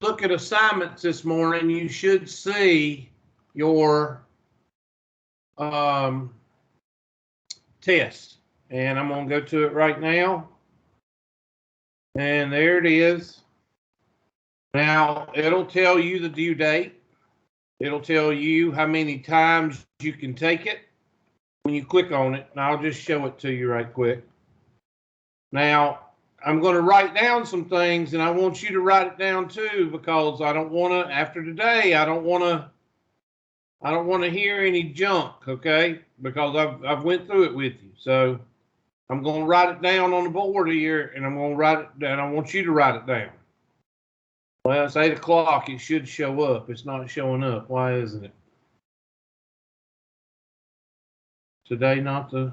look at assignments this morning, you should see your test. And I'm going to go to it right now. And there it is. Now, it'll tell you the due date. It'll tell you how many times you can take it when you click on it. And I'll just show it to you right quick. Now, I'm going to write down some things, and I want you to write it down too, because I don't want to, after today, I don't want to hear any junk, okay? Because I've went through it with you. So I'm going to write it down on the board here, and I'm going to write it down. I want you to write it down. Well, it's 8 o'clock. It should show up. It's not showing up. Why isn't it? Today, not the,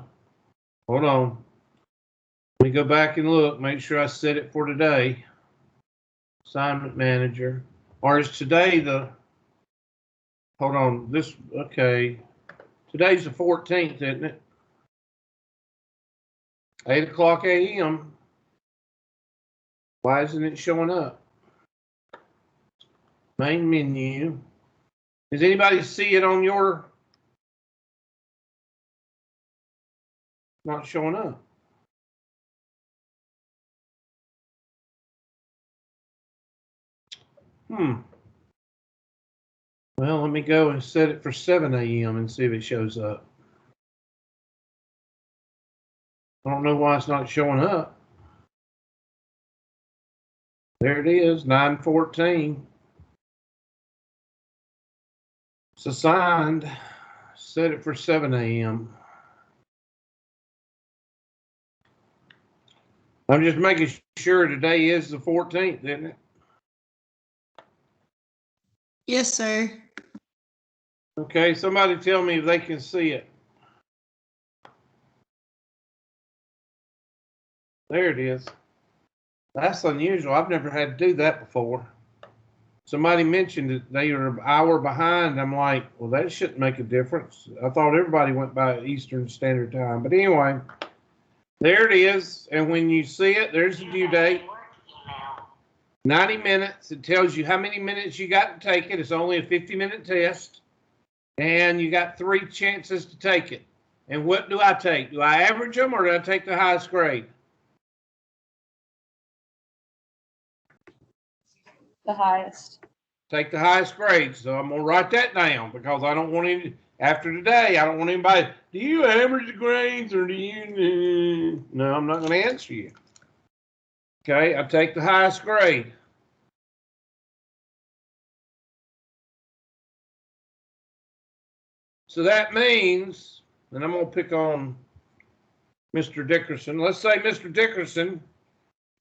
hold on. Let me go back and look, make sure I set it for today. Assignment manager. Or is today the, hold on, this, okay. Today's the 14th, isn't it? 8 o'clock a.m. Why isn't it showing up? Main menu. Does anybody see it on your? Not showing up. Well, let me go and set it for 7 a.m. and see if it shows up. I don't know why it's not showing up. There it is, 9:14. It's assigned. Set it for 7 a.m. I'm just making sure today is the 14th, isn't it? Yes, sir. Okay, somebody tell me if they can see it. There it is. That's unusual. I've never had to do that before. Somebody mentioned that they were an hour behind. I'm like, well, that shouldn't make a difference. I thought everybody went by Eastern Standard Time. But anyway, there it is. And when you see it, there's the due date. 90 minutes. It tells you how many minutes you got to take it. It's only a 50-minute test. And you got 3 chances to take it. And what do I take? Do I average them or do I take the highest grade? The highest. Take the highest grade. So I'm going to write that down because I don't want any, after today, I don't want anybody, do you average the grades or do you? No, I'm not going to answer you. Okay, I take the highest grade. So that means, and I'm going to pick on Mr. Dickerson. Let's say Mr. Dickerson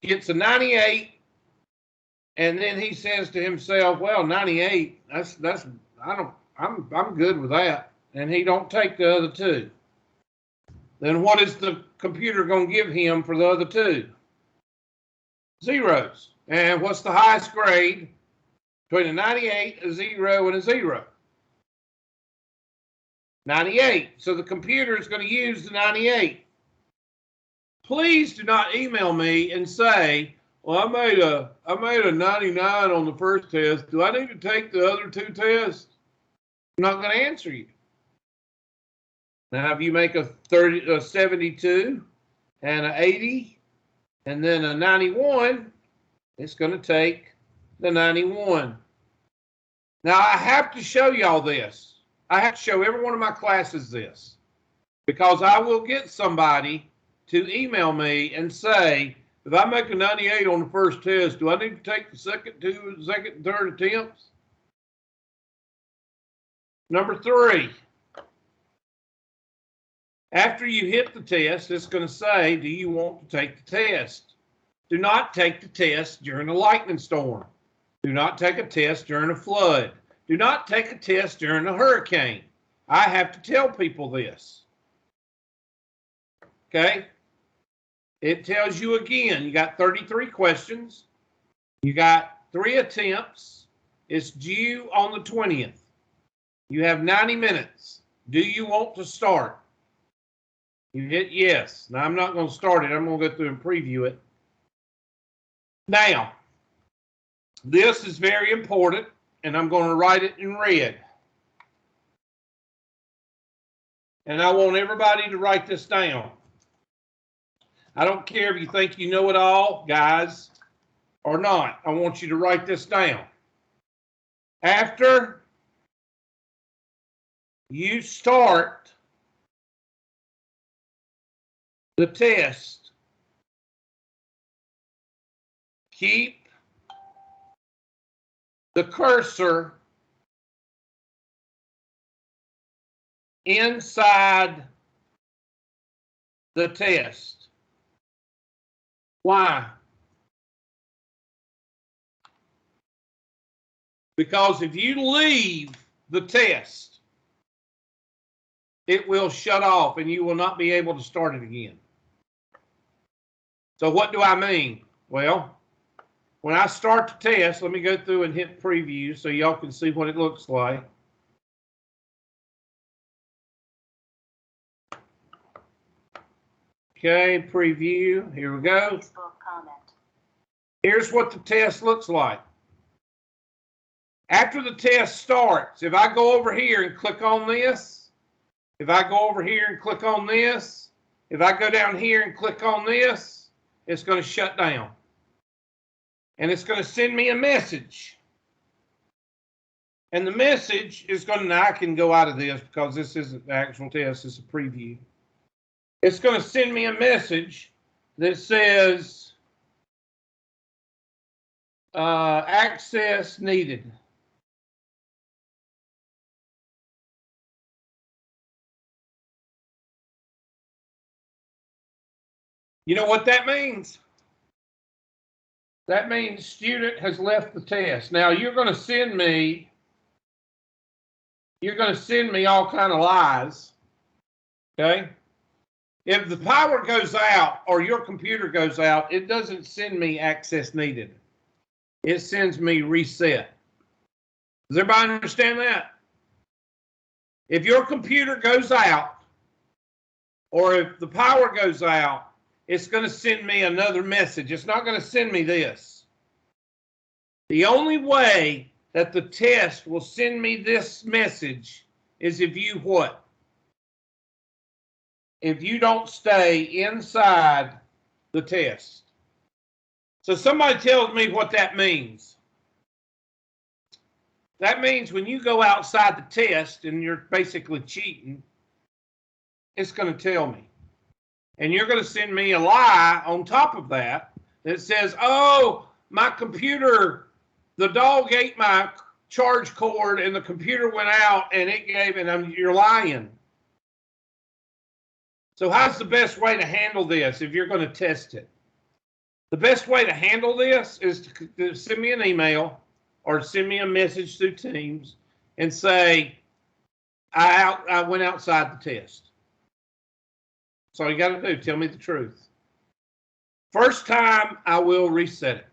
gets a 98, and then he says to himself, "Well, 98. I'm good with that." And he don't take the other 2. Then what is the computer going to give him for the other 2? Zeros. And what's the highest grade between a 98, a 0, and a 0? 98. So the computer is going to use the 98. Please do not email me and say, well, I made a 99 on the first test. Do I need to take the other 2 tests? I'm not going to answer you. Now, if you make a 72 and an 80 and then a 91, it's going to take the 91. Now, I have to show y'all this. I have to show every one of my classes this because I will get somebody to email me and say, if I make a 98 on the first test, do I need to take the second and third attempts? Number 3, after you hit the test, it's going to say, do you want to take the test? Do not take the test during a lightning storm. Do not take a test during a flood. Do not take a test during a hurricane. I have to tell people this. Okay? It tells you again, you got 33 questions. You got 3 attempts. It's due on the 20th. You have 90 minutes. Do you want to start? You hit yes. Now, I'm not going to start it. I'm going to go through and preview it. Now, This is very important, and I'm going to write it in red. And I want everybody to write this down. I don't care if you think you know it all, guys, or not. I want you to write this down. After you start the test, keep the cursor inside the test. Why? Because if you leave the test, it will shut off and you will not be able to start it again. So what do I mean? Well, when I start the test, let me go through and hit preview so y'all can see what it looks like. Okay, preview. Here we go. Here's what the test looks like. After the test starts, if I go over here and click on this, if I go over here and click on this, if I go down here and click on this, it's going to shut down. And it's going to send me a message. And the message is going to, now I can go out of this because this isn't the actual test, it's a preview. It's going to send me a message that says, access needed. You know what that means? That means student has left the test. Now you're going to send me all kind of lies, okay? If the power goes out or your computer goes out, it doesn't send me access needed. It sends me reset. Does everybody understand that? If your computer goes out or if the power goes out, it's going to send me another message. It's not going to send me this. The only way that the test will send me this message is if you what? If you don't stay inside the test. So somebody tells me what that means. That means when you go outside the test and you're basically cheating, it's going to tell me. And you're going to send me a lie on top of that that says, oh, my computer, the dog ate my charge cord and the computer went out and it gave, and you're lying. So how's the best way to handle this if you're going to test it? The best way to handle this is to send me an email or send me a message through Teams and say, I went outside the test. That's all you got to do. Tell me the truth. First time, I will reset it.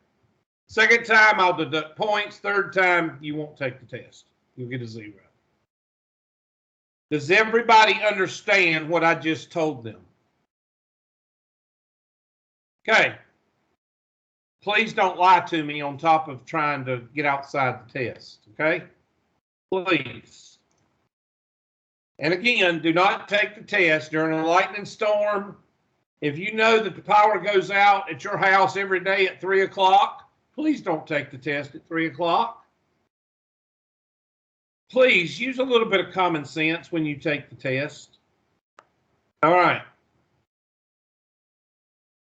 Second time, I'll deduct points. Third time, you won't take the test. You'll get a 0. Does everybody understand what I just told them? Okay. Please don't lie to me on top of trying to get outside the test, okay? Please. And again, do not take the test during a lightning storm. If you know that the power goes out at your house every day at 3 o'clock, please don't take the test at 3 o'clock. Please use a little bit of common sense when you take the test. All right.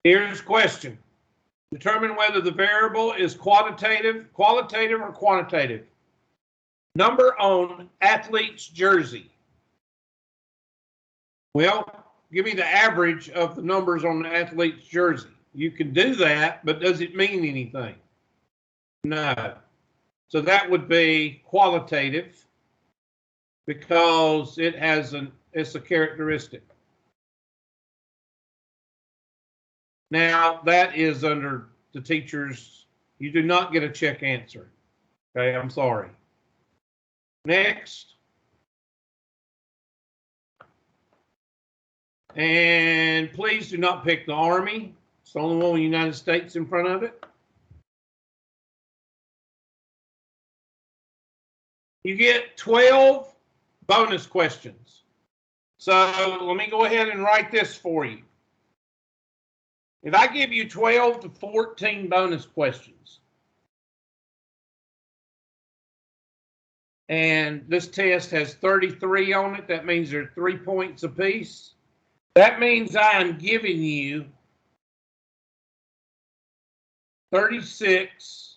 Here's a question. Determine whether the variable is qualitative or quantitative. Number on athlete's jersey. Well, give me the average of the numbers on the athlete's jersey. You can do that, but does it mean anything? No. So that would be qualitative because it's a characteristic. Now, that is under the teachers. You do not get a check answer. Okay, I'm sorry. Next. And please do not pick the Army. It's the only one with the United States in front of it. you get 12 bonus questions. So let me go ahead and write this for you. If I give you 12 to 14 bonus questions, and this test has 33 on it, that means there are 3 points apiece. That means I am giving you 36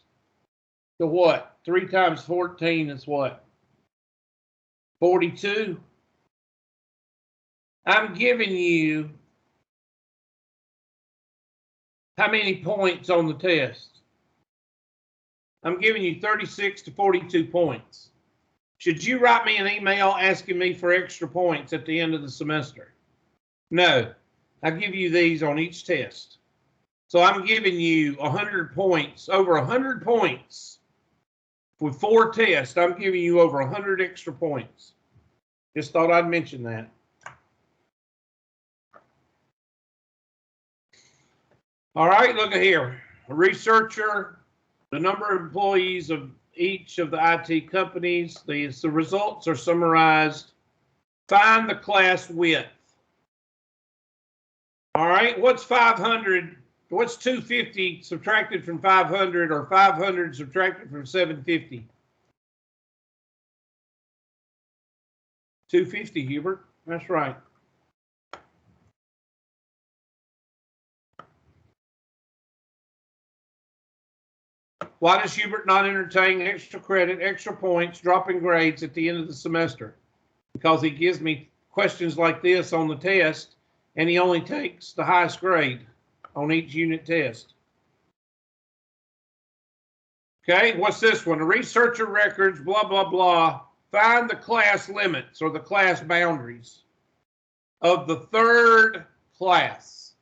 to what? 3 times 14 is what? 42. I'm giving you how many points on the test? I'm giving you 36 to 42 points. Should you write me an email asking me for extra points at the end of the semester? No. I give you these on each test. So I'm giving you 100 points, over 100 points. With 4 tests, I'm giving you over 100 extra points. Just thought I'd mention that. All right, look at here. A researcher, the number of employees of each of the IT companies. The results are summarized. Find the class width. All right, what's 500? What's 250 subtracted from 500, or 500 subtracted from 750? 250, Hubert. That's right. Why does Hubert not entertain extra credit, extra points, dropping grades at the end of the semester? Because he gives me questions like this on the test, and he only takes the highest grade on each unit test. Okay, what's this one? A researcher records, blah, blah, blah. Find the class limits or the class boundaries of the third class.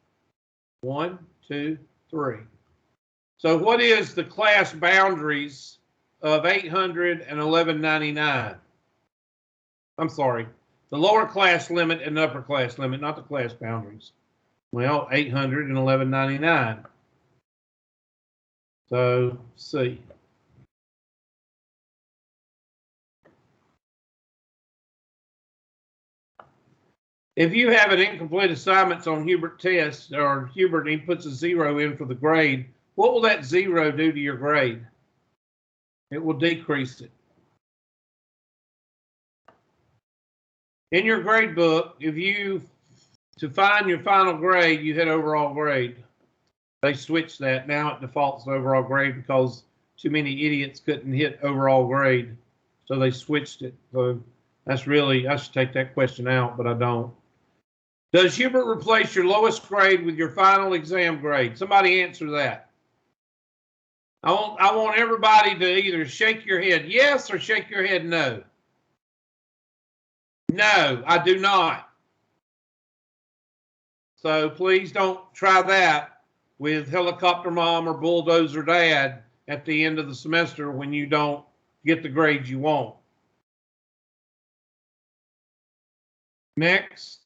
1, 2, 3. So what is the class boundaries of 800 and 1199? I'm sorry, the lower class limit and the upper class limit, not the class boundaries. Well, 800 and 1199. So C. If you have an incomplete assignments on Hubert test, or Hubert, he puts a 0 in for the grade, what will that 0 do to your grade? It will decrease it. In your grade book, if you, to find your final grade, you hit overall grade. They switched that. Now it defaults to overall grade because too many idiots couldn't hit overall grade. So they switched it. So that's really, I should take that question out, but I don't. Does Hubert replace your lowest grade with your final exam grade? Somebody answer that. I want everybody to either shake your head yes or shake your head no. No, I do not. So please don't try that with Helicopter Mom or Bulldozer Dad at the end of the semester when you don't get the grades you want. Next.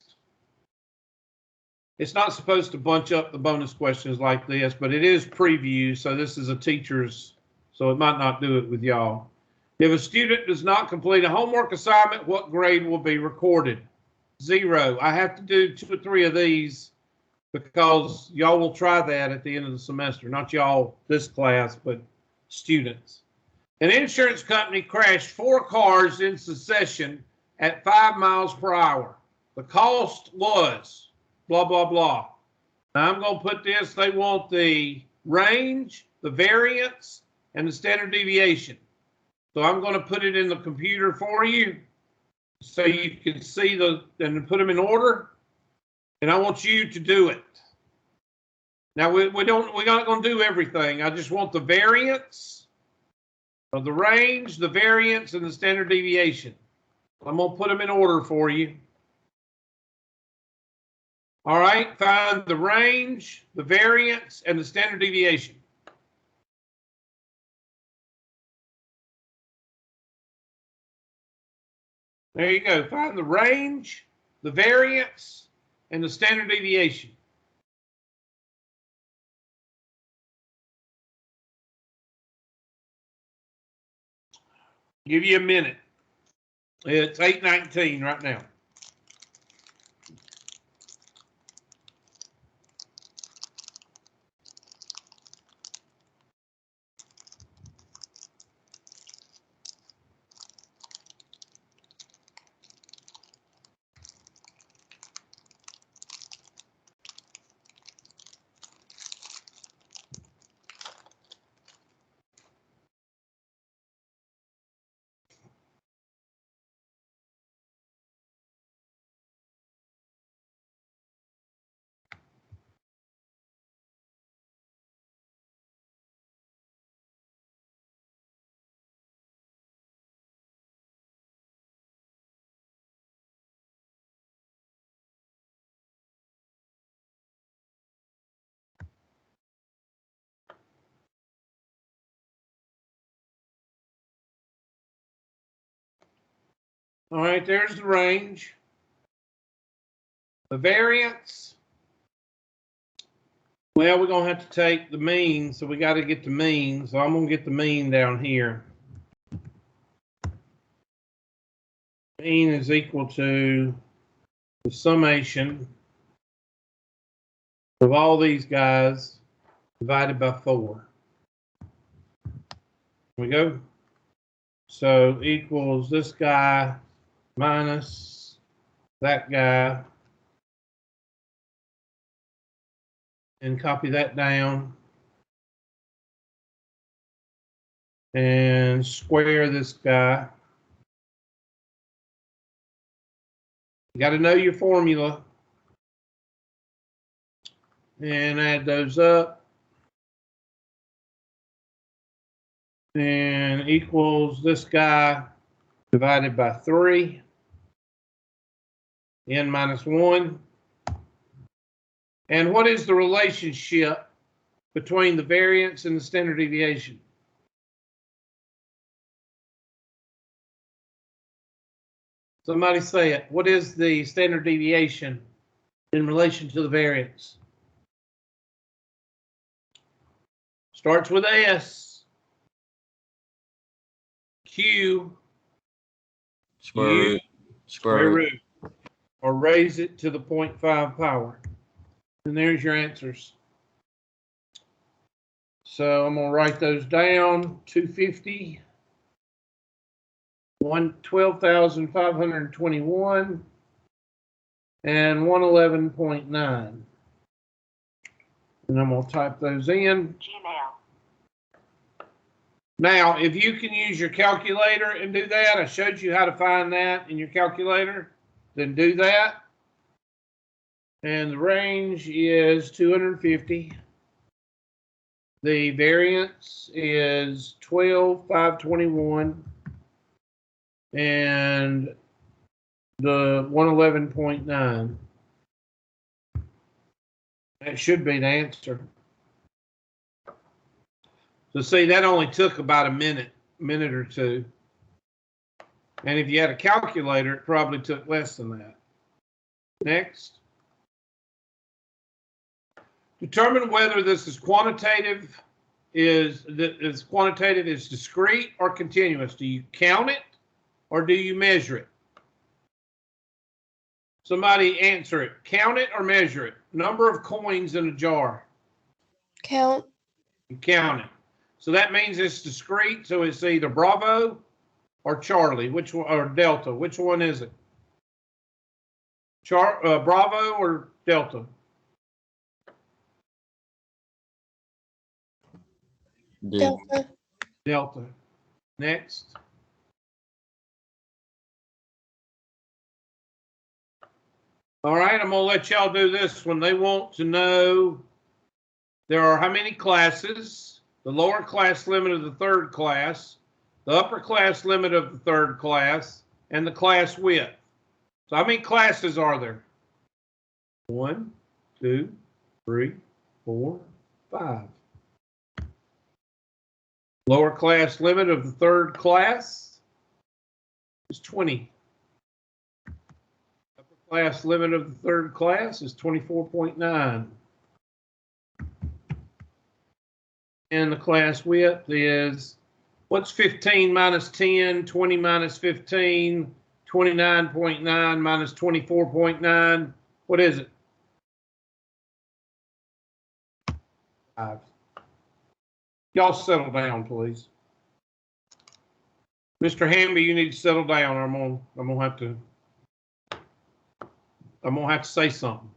It's not supposed to bunch up the bonus questions like this, but it is preview, so this is a teacher's, so it might not do it with y'all. If a student does not complete a homework assignment, what grade will be recorded? 0. I have to do 2 or 3 of these because y'all will try that at the end of the semester. Not y'all, this class, but students. An insurance company crashed 4 cars in succession at 5 miles per hour. The cost was blah, blah, blah. Now I'm going to put this, they want the range, the variance, and the standard deviation. So I'm going to put it in the computer for you so you can see and put them in order. And I want you to do it. Now we're not going to do everything. I just want the variance of the range, the variance, and the standard deviation. I'm going to put them in order for you. All right, find the range, the variance, and the standard deviation. There you go. Find the range, the variance, and the standard deviation. Give you a minute. It's 819 right now. All right, there's the range. The variance, well, we're going to have to take the mean, so we got to get the mean. So I'm going to get the mean down here. Mean is equal to the summation of all these guys divided by 4. Here we go. So equals this guy minus that guy, and copy that down and square this guy. You got to know your formula and add those up, and equals this guy divided by 3, n minus 1. And what is the relationship between the variance and the standard deviation? Somebody say it. What is the standard deviation in relation to the variance? Starts with S. Q. Square root. Or raise it to the 0.5 power. And there's your answers. So I'm going to write those down. 250, 12,521, and 111.9. And I'm going to type those in. Gmail. Now, if you can use your calculator and do that, I showed you how to find that in your calculator, then do that. And the range is 250. The variance is 12,521. And the 111.9. That should be the answer. So see, that only took about a minute or two. And if you had a calculator, it probably took less than that. Next. Determine whether this is quantitative is discrete or continuous. Do you count it or do you measure it? Somebody answer it. Count it or measure it? Number of coins in a jar. Count. You count it. So that means it's discrete. So it's either Bravo or Charlie. Which one? Or Delta? Which one is it? Bravo or Delta? Delta. Delta. Next. All right, I'm going to let y'all do this one. They want to know there are how many classes, the lower class limit of the third class, the upper class limit of the third class, and the class width. So how many classes are there? 1, 2, 3, 4, 5. Lower class limit of the third class is 20. Upper class limit of the third class is 24.9. And the class width is, what's 15 minus 10, 20 minus 15, 29.9 minus 24.9. What is it? 5. Y'all settle down, please. Mr. Hamby, you need to settle down. I'm gonna have to say something.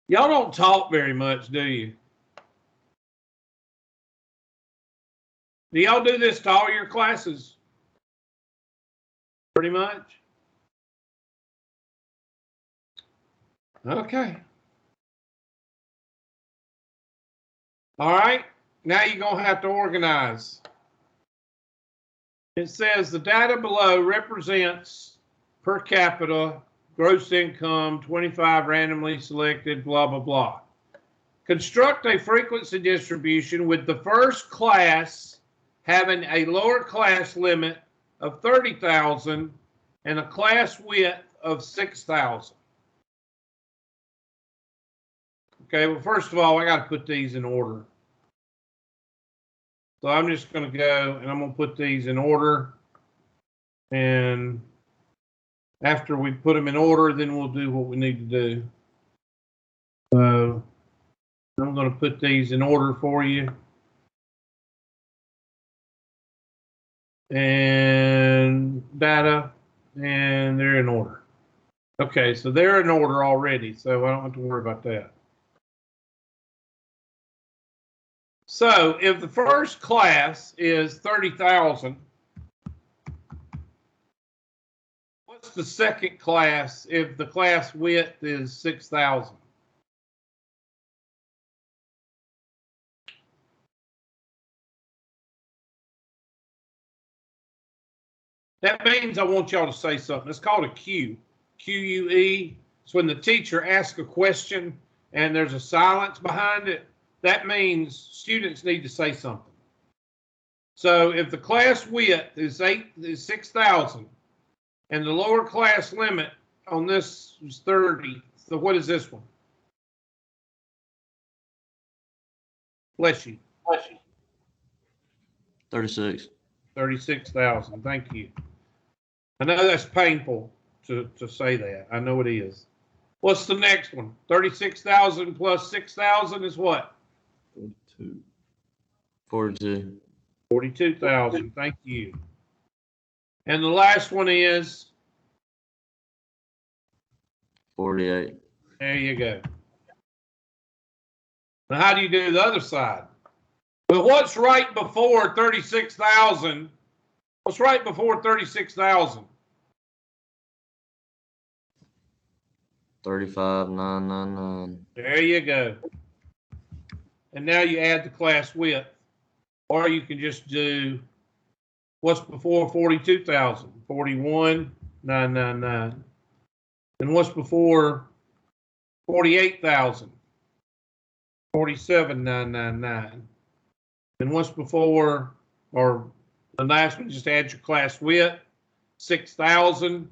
Y'all don't talk very much, do you? Do y'all do this to all your classes? Pretty much. Okay. All right. Now you're going to have to organize. It says the data below represents per capita, gross income, 25 randomly selected, blah, blah, blah. Construct a frequency distribution with the first class having a lower class limit of 30,000 and a class width of 6,000. Okay, well, first of all, I got to put these in order. So I'm just going to go and I'm going to put these in order. And after we put them in order, then we'll do what we need to do. So I'm going to put these in order for you. And data, and they're in order. Okay, so they're in order already, so I don't have to worry about that. So if the first class is 30,000, what's the second class if the class width is 6,000? That means I want y'all to say something. It's called a Q. QUE. It's when the teacher asks a question and there's a silence behind it. That means students need to say something. So if the class width is 6,000 and the lower class limit on this is 30, so what is this one? Bless you. 36. 36,000. Thank you. I know that's painful to say that. I know it is. What's the next one? 36,000 plus 6,000 is what? 42. 42. 42,000. Thank you. And the last one is? 48. There you go. Now, how do you do the other side? Well, what's right before 36,000? What's right before 36,000? 35,999. There you go. And now you add the class width. Or you can just do what's before 42,000? 41,999. And what's before 48,000? 47,999. And what's before, or the last one, just add your class width, 6,000.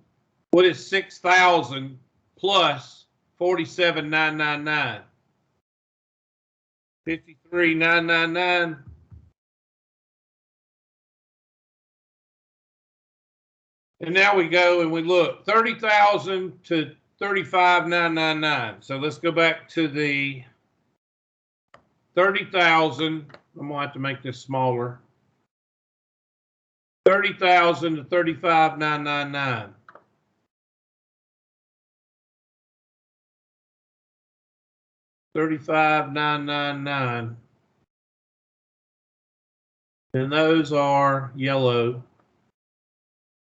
What is 6,000 plus 47,999? 53,999. And now we go and we look 30,000 to 35,999. So let's go back to the 30,000. I'm gonna have to make this smaller. 30,000 to 35,999. $35,999. And those are yellow.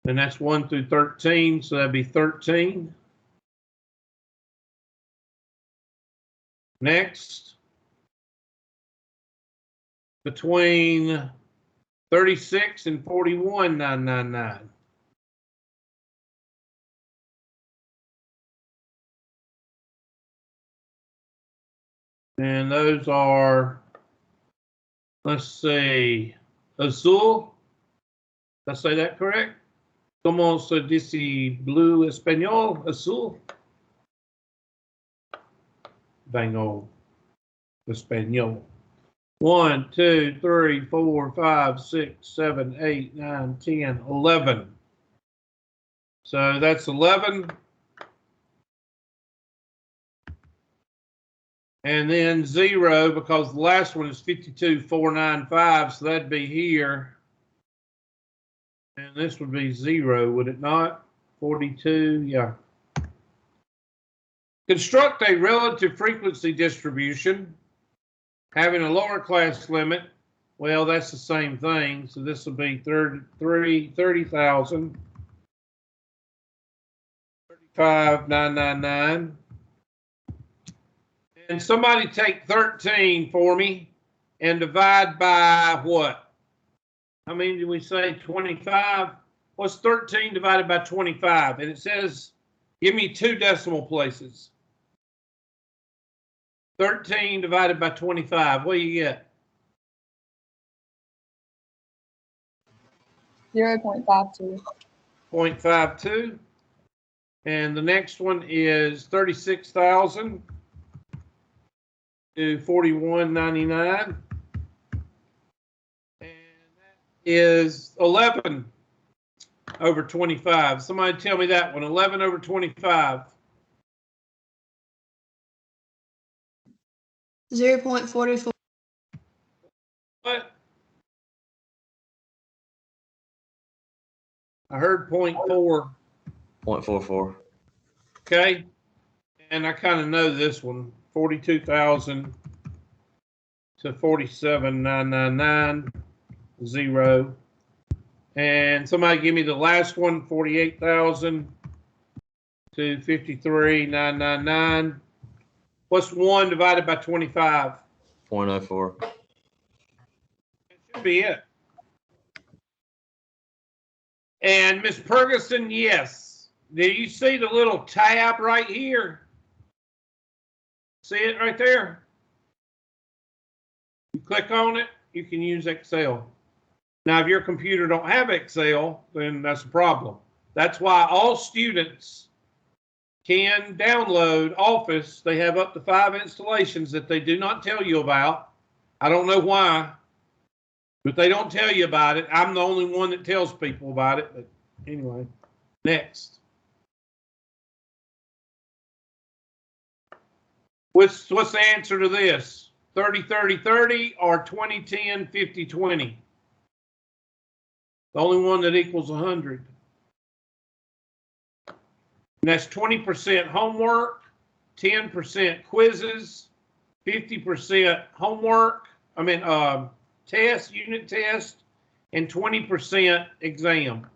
And that's 1 through 13, so that'd be 13. Next, between 36 and 41,999. And those are, let's see, azul. Did I say that correct? Como se dice blue español? Azul. Vengo español. 1, 2, 3, 4, 5, 6, 7, 8, 9, 10, 11. So that's 11. And then 0, because the last one is 52,495, so that'd be here. And this would be 0, would it not? 42, yeah. Construct a relative frequency distribution having a lower class limit. Well, that's the same thing. So this will be 30,000, 35,999. And somebody take 13 for me and divide by what? How many did we say? 25? What's 13 divided by 25? And it says, give me 2 decimal places. 13 divided by 25. What do you get? 0.52. 0.52. And the next one is 36,000 to 41.99. And that is 11 over 25. Somebody tell me that one. 11 over 25. 0.44. What? I heard 0.4. 0.44. Okay. And I kind of know this one. 42,000 to 47,999. 0. And somebody give me the last one. 48,000 to 53,999. What's 1 divided by 25? 0.04. That should be it. And Miss Ferguson, yes. Do you see the little tab right here? See it right there? You click on it, you can use Excel. Now, if your computer don't have Excel, then that's a problem. That's why all students can download Office. They have up to 5 installations that they do not tell you about. I don't know why, but they don't tell you about it. I'm the only one that tells people about it. But anyway, next. What's the answer to this? 30-30-30 or 20-10-50-20? The only one that equals 100. And that's 20% homework, 10% quizzes, 50% homework, test, unit test, and 20% exam.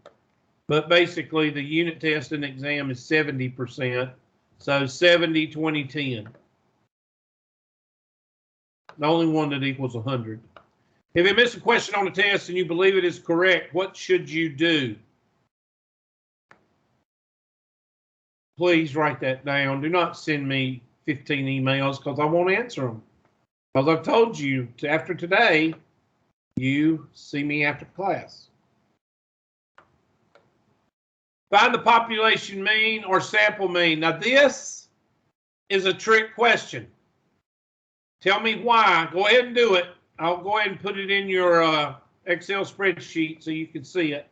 But basically, the unit test and exam is 70%. So 70, 20, 10. The only one that equals 100. If you miss a question on the test and you believe it is correct, what should you do? Please write that down. Do not send me 15 emails because I won't answer them. Because I've told you after today, you see me after class. Find the population mean or sample mean. Now this is a trick question. Tell me why. Go ahead and do it. I'll go ahead and put it in your Excel spreadsheet so you can see it.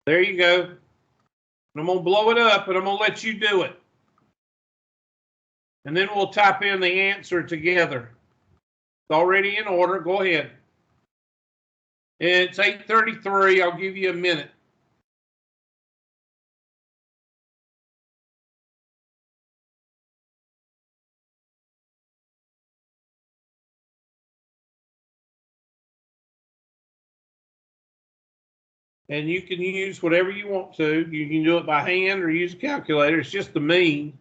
There you go. And I'm going to blow it up and I'm going to let you do it. And then we'll type in the answer together. It's already in order. Go ahead. It's 8:33. I'll give you a minute. And you can use whatever you want to. You can do it by hand or use a calculator. It's just the mean.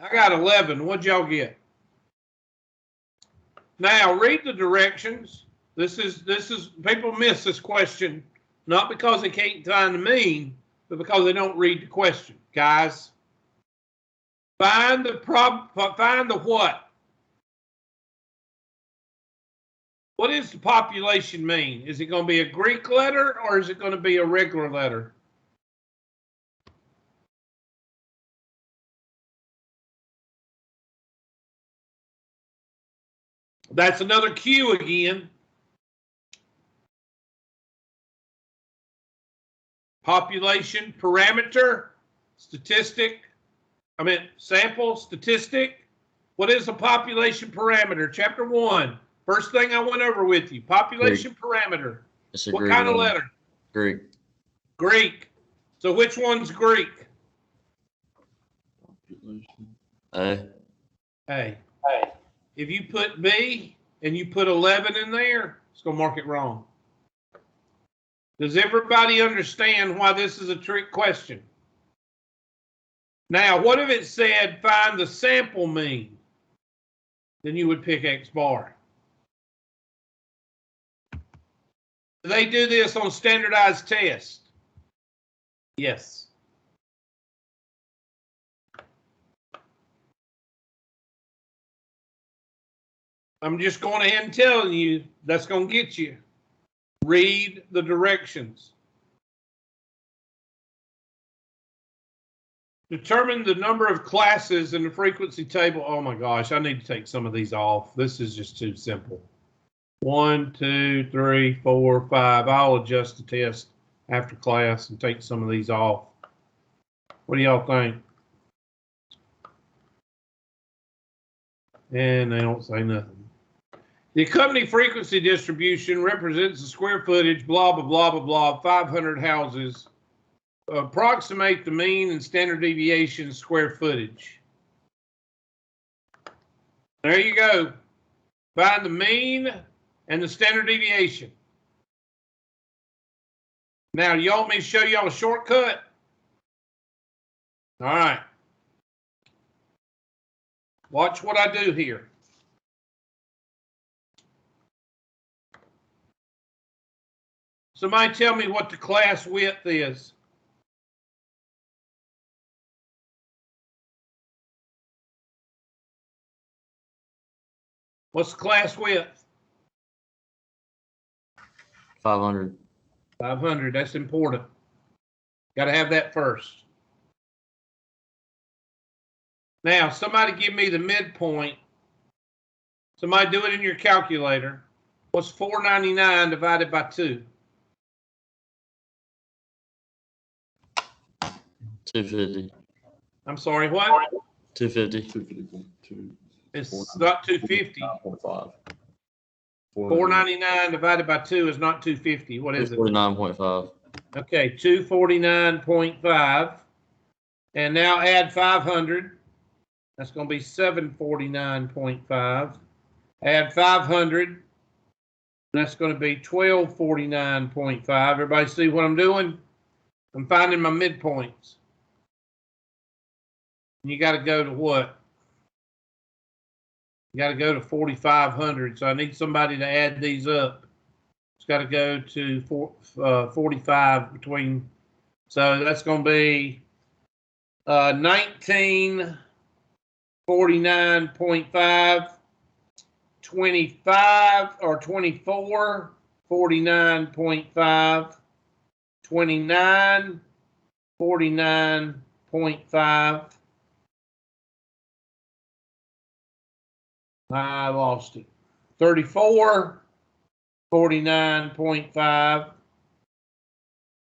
I got 11. What'd y'all get? Now read the directions. This is people miss this question, not because they can't find the mean, but because they don't read the question. Guys, find the what? What is the population mean? Is it going to be a Greek letter or is it going to be a regular letter? That's another Q again. Population parameter, sample, statistic. What is a population parameter? Chapter 1. First thing I went over with you. Population parameter. It's a What Greek kind of letter? Greek. Greek. So which one's Greek? A. A. If you put B and you put 11 in there, it's going to mark it wrong. Does everybody understand why this is a trick question? Now, what if it said find the sample mean? Then you would pick X bar. Do they do this on standardized tests? Yes. I'm just going ahead and telling you that's going to get you. Read the directions. Determine the number of classes in the frequency table. Oh my gosh, I need to take some of these off. This is just too simple. 1, 2, 3, 4, 5. I'll adjust the test after class and take some of these off. What do y'all think? And they don't say nothing. The accompanying frequency distribution represents the square footage, blah, blah, blah, blah, blah, 500 houses. Approximate the mean and standard deviation square footage. There you go. Find the mean and the standard deviation. Now, you want me to show y'all a shortcut? All right. Watch what I do here. Somebody tell me what the class width is. What's the class width? 500. 500, that's important. Got to have that first. Now, somebody give me the midpoint. Somebody do it in your calculator. What's 499 divided by 2? 250. I'm sorry, what? 250. 250.2. It's not 250. 9.5. 499 divided by 2 is not 250. What is it? 249.5. Okay, 249.5. And now add 500. That's going to be 749.5. Add 500. That's going to be 1249.5. Everybody see what I'm doing? I'm finding my midpoints. You got to go to what? You got to go to 4,500. So I need somebody to add these up. It's got to go to 45 between. So that's going to be 1949.5, 25 or 24, 49.5, 29, 49.5. I lost it. 34, 49.5,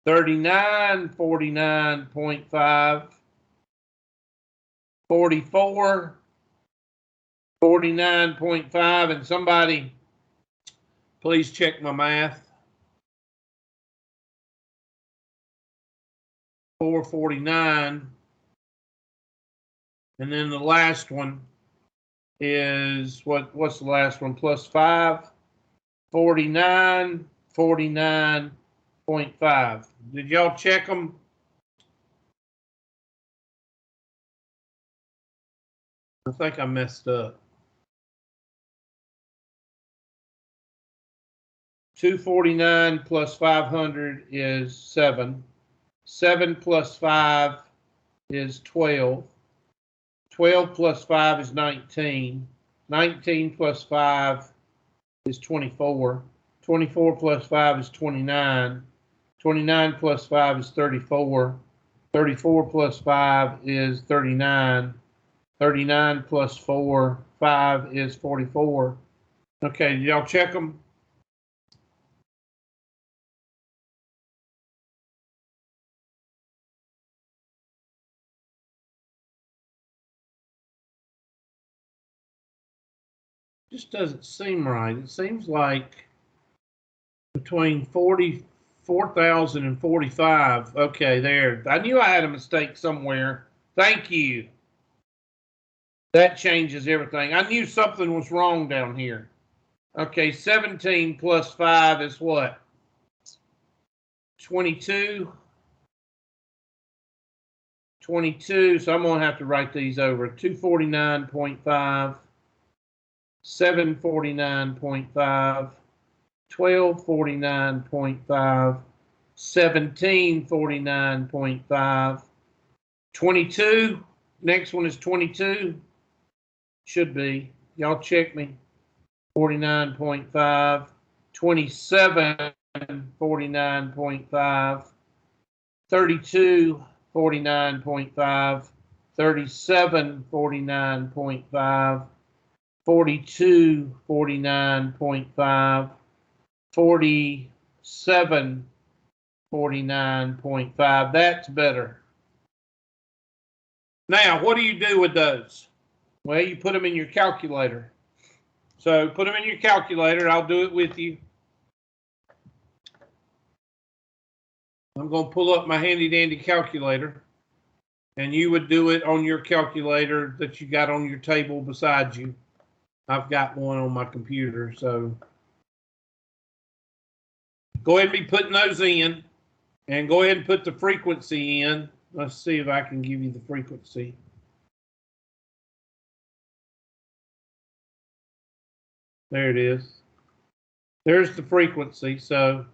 39, 49.5, 44, 49.5, and somebody please check my math. 449, and then the last one is what's the last one? Plus 5, 49, 49.5. Did y'all check them? I think I messed up. 249 plus 500 is 7. 7 plus 5 is 12. 12 plus 5 is 19. 19 plus 5 is 24. 24 plus 5 is 29. 29 plus 5 is 34. 34 plus 5 is 39. 39 plus 5 is 44. Okay, did y'all check them? Just doesn't seem right. It seems like between 44,000 and 45. Okay, there. I knew I had a mistake somewhere. Thank you. That changes everything. I knew something was wrong down here. Okay, 17 plus 5 is what? 22. 22, so I'm going to have to write these over. 249.5, 749.5, 1249.5, 1749.5, 22. Next one is 22. Should be. Y'all check me. 49.5, 2749.5, 32. 49.5, 3749.5, 42 49.5, 47 49.5. That's better. Now, what do you do with those? Well, you put them in your calculator. So put them in your calculator. I'll do it with you. I'm going to pull up my handy dandy calculator, and you would do it on your calculator that you got on your table beside you. I've got one on my computer, so go ahead and be putting those in, and go ahead and put the frequency in. Let's see if I can give you the frequency. There it is. There's the frequency, so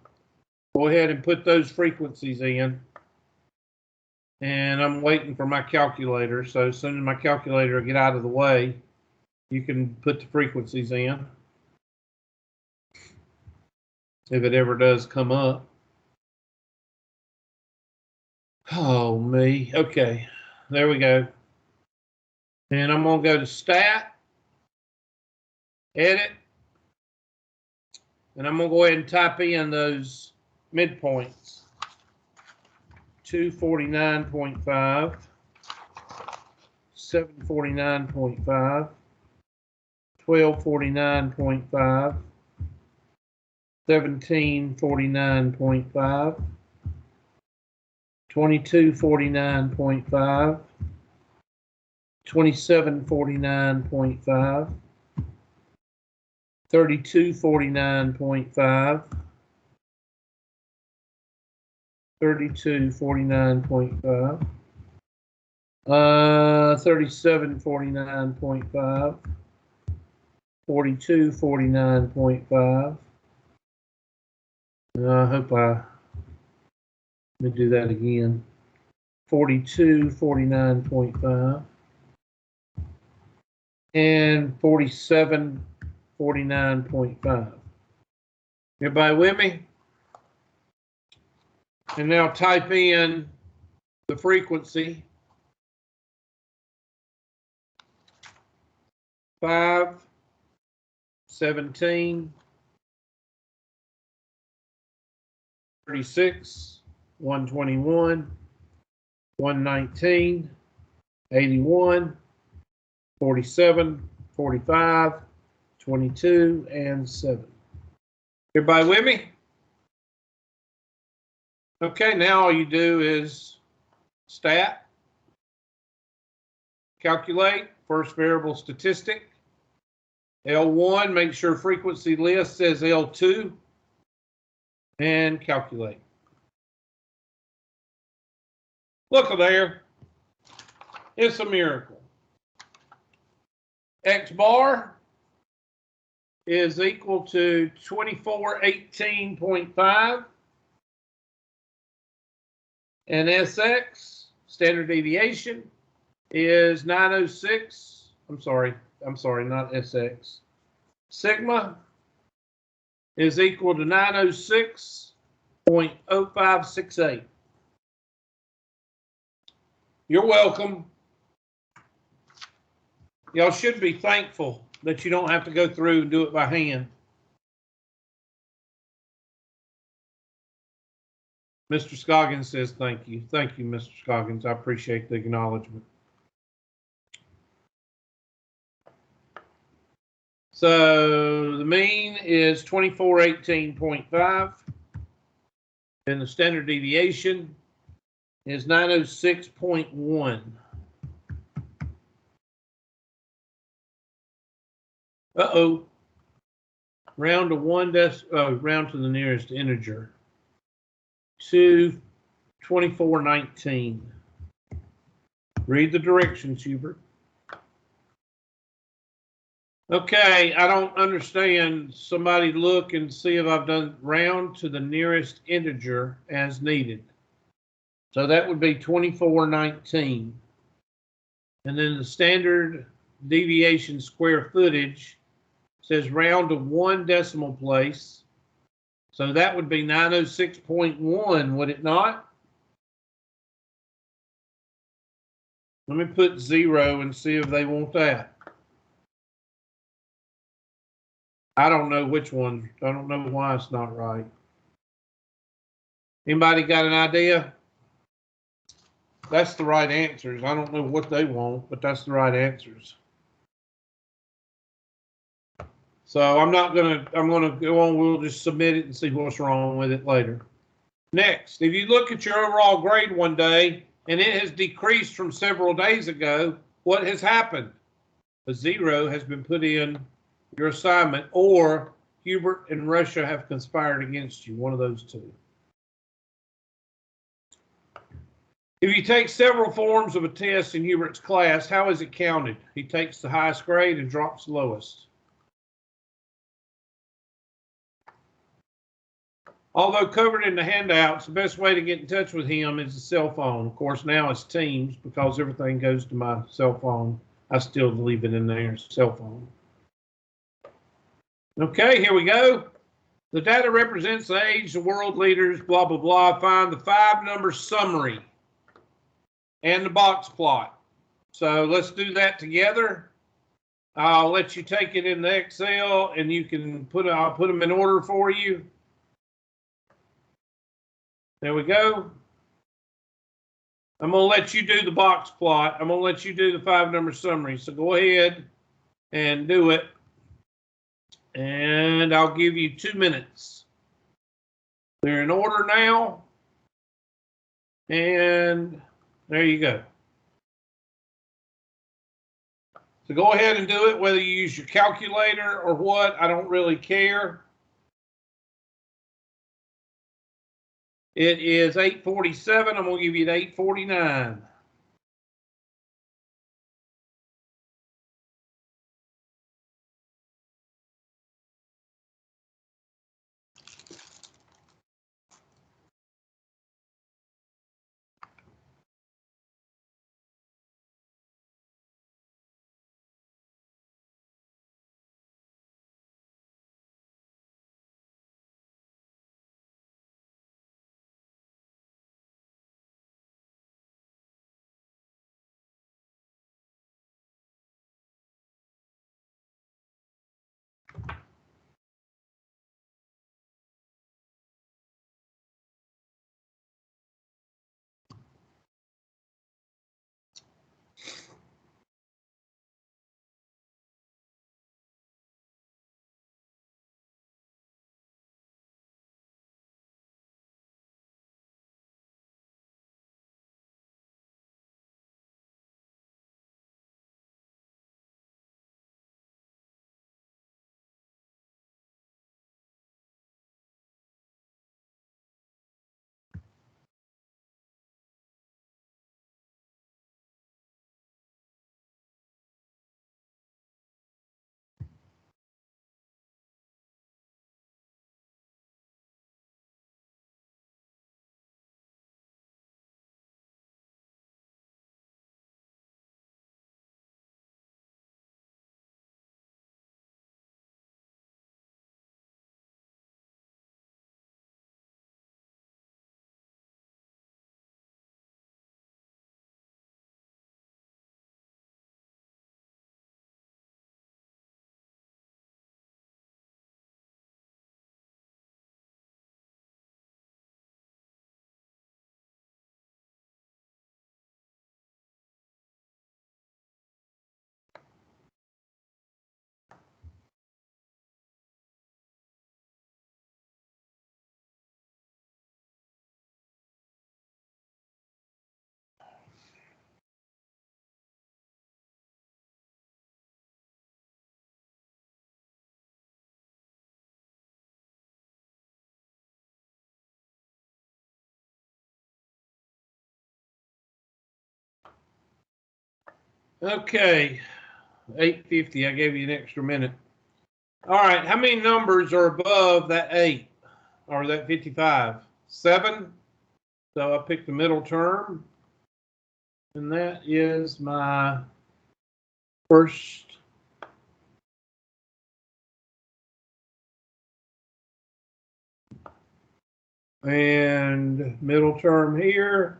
go ahead and put those frequencies in. And I'm waiting for my calculator, so as soon as my calculator get out of the way, you can put the frequencies in. If it ever does come up. Oh, me. Okay, there we go. And I'm going to go to Stat, Edit, and I'm going to go ahead and type in those midpoints. 249.5, 749.5, 1249.5, 1749.5, 2249.5, 2749.5, 3249.5, 3249.5, 3749.5, 4249.5. I hope let me do that again. 4249.5 and 4749.5. Everybody with me? And now type in the frequency. 5, 17, 36, 121, 119, 81, 47, 45, 22, and 7. Everybody with me? Okay, now all you do is Stat, calculate, first variable statistic, L1, make sure frequency list says L2, and calculate. Look there, it's a miracle. X bar is equal to 2418.5. And SX, standard deviation, is 906. I'm sorry, not SX. Sigma is equal to 906.0568. You're welcome. Y'all should be thankful that you don't have to go through and do it by hand. Mr. Scoggins says thank you. Thank you, Mr. Scoggins. I appreciate the acknowledgement. So the mean is 2418.5, and the standard deviation is 906.1. Uh-oh. Round to round to the nearest integer. To 2419. Read the directions, Hubert. Okay, I don't understand. Somebody look and see if I've done round to the nearest integer as needed. So that would be 2419. And then the standard deviation square footage says round to 1 decimal place. So that would be 906.1, would it not? Let me put 0 and see if they want that. I don't know which one. I don't know why it's not right. Anybody got an idea? That's the right answers. I don't know what they want, but that's the right answers. So I'm gonna go on. We'll just submit it and see what's wrong with it later. Next, if you look at your overall grade one day and it has decreased from several days ago, what has happened? A 0 has been put in your assignment, or Hubert and Russia have conspired against you, one of those two. If you take several forms of a test in Hubert's class, how is it counted? He takes the highest grade and drops the lowest. Although covered in the handouts, the best way to get in touch with him is the cell phone. Of course, now it's Teams because everything goes to my cell phone. I still leave it in there, cell phone. Okay, here we go. The data represents the age, the world leaders, blah, blah, blah. Find the 5-number summary and the box plot. So let's do that together. I'll let you take it into Excel and you can I'll put them in order for you. There we go. I'm going to let you do the box plot. I'm going to let you do the 5-number summary. So go ahead and do it. And I'll give you 2 minutes. They're in order now. And there you go. So go ahead and do it, whether you use your calculator or what, I don't really care. It is 8:47. I'm going to give you the 8:49. Okay, 8:50. I gave you an extra minute. All right, how many numbers are above that 8 or that 55? 7. So I picked the middle term, and that is my first. And middle term here.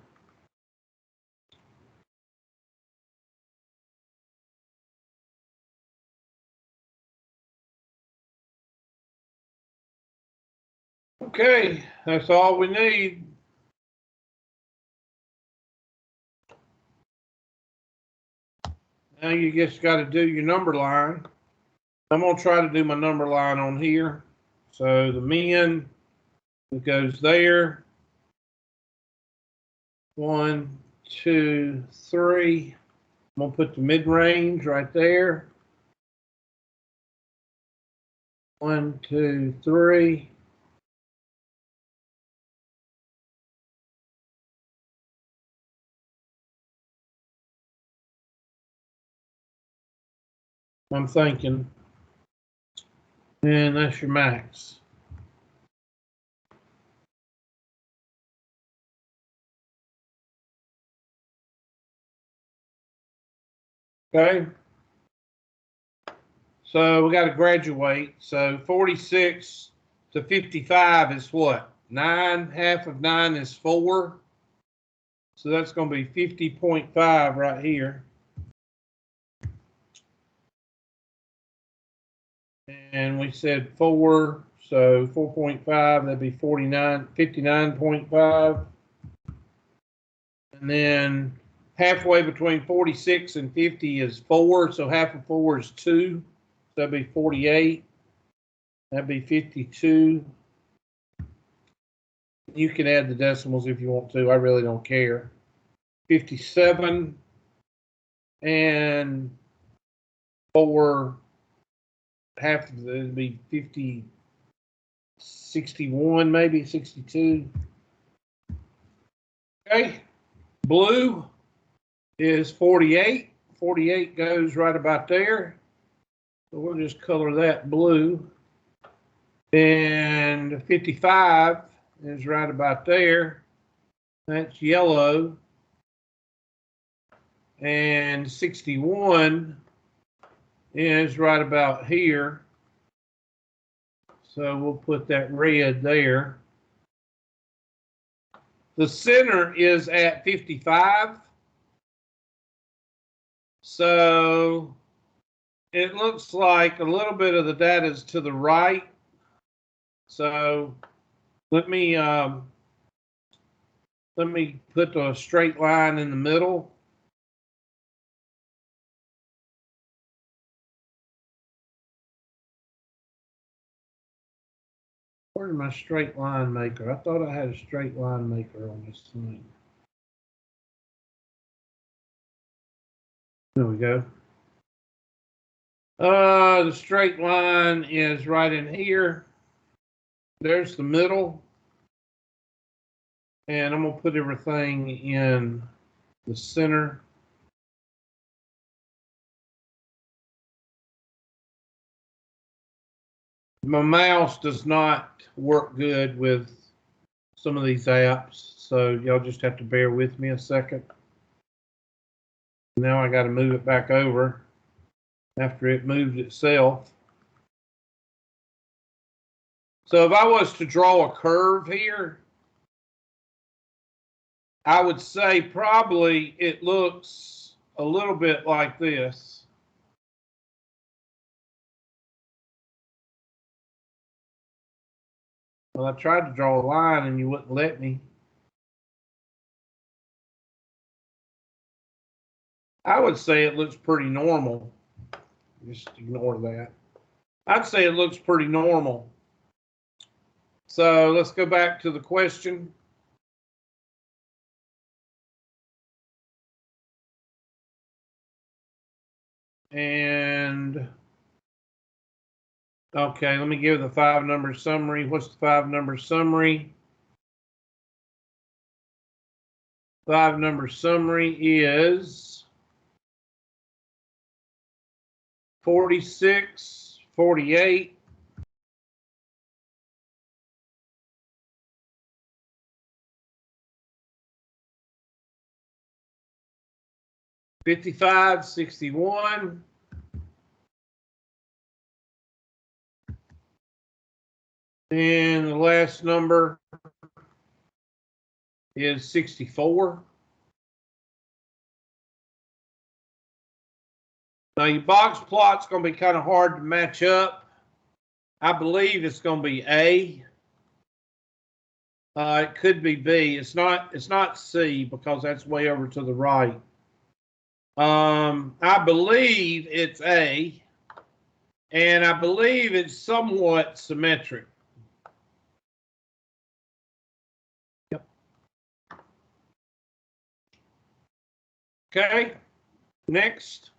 Okay, that's all we need. Now you just got to do your number line. I'm going to try to do my number line on here. So the min that goes there. 1, 2, 3. I'm going to put the mid-range right there. 1, 2, 3. I'm thinking. And that's your max. Okay. So we got to graduate. So 46 to 55 is what? 9. Half of 9 is 4. So that's going to be 50.5 right here. And we said 4, so 4.5, that'd be 59.5. And then halfway between 46 and 50 is 4, so half of 4 is 2. So that'd be 48. That'd be 52. You can add the decimals if you want to. I really don't care. 57 and 4, half of it would be 50, 61, maybe 62. Okay. Blue is 48. 48 goes right about there. So we'll just color that blue. And 55 is right about there. That's yellow. And 61 is right about here. So we'll put that red there. The center is at 55. So it looks like a little bit of the data is to the right. So let me put a straight line in the middle. Where's my straight line maker? I thought I had a straight line maker on this thing. There we go. The straight line is right in here. There's the middle. And I'm going to put everything in the center. My mouse does not work good with some of these apps, so y'all just have to bear with me a second. Now I got to move it back over after it moved itself. So if I was to draw a curve here, I would say probably it looks a little bit like this. Well, I tried to draw a line and you wouldn't let me. I would say it looks pretty normal. Just ignore that. I'd say it looks pretty normal. So let's go back to the question. And okay, let me give the 5-number summary. What's the 5-number summary? 5-number summary is 46, 48. 55, 61. And the last number is 64. Now your box plot's going to be kind of hard to match up. I believe it's going to be A. It could be B. It's not C because that's way over to the right. I believe it's A, and I believe it's somewhat symmetric. Yep. Okay. Next.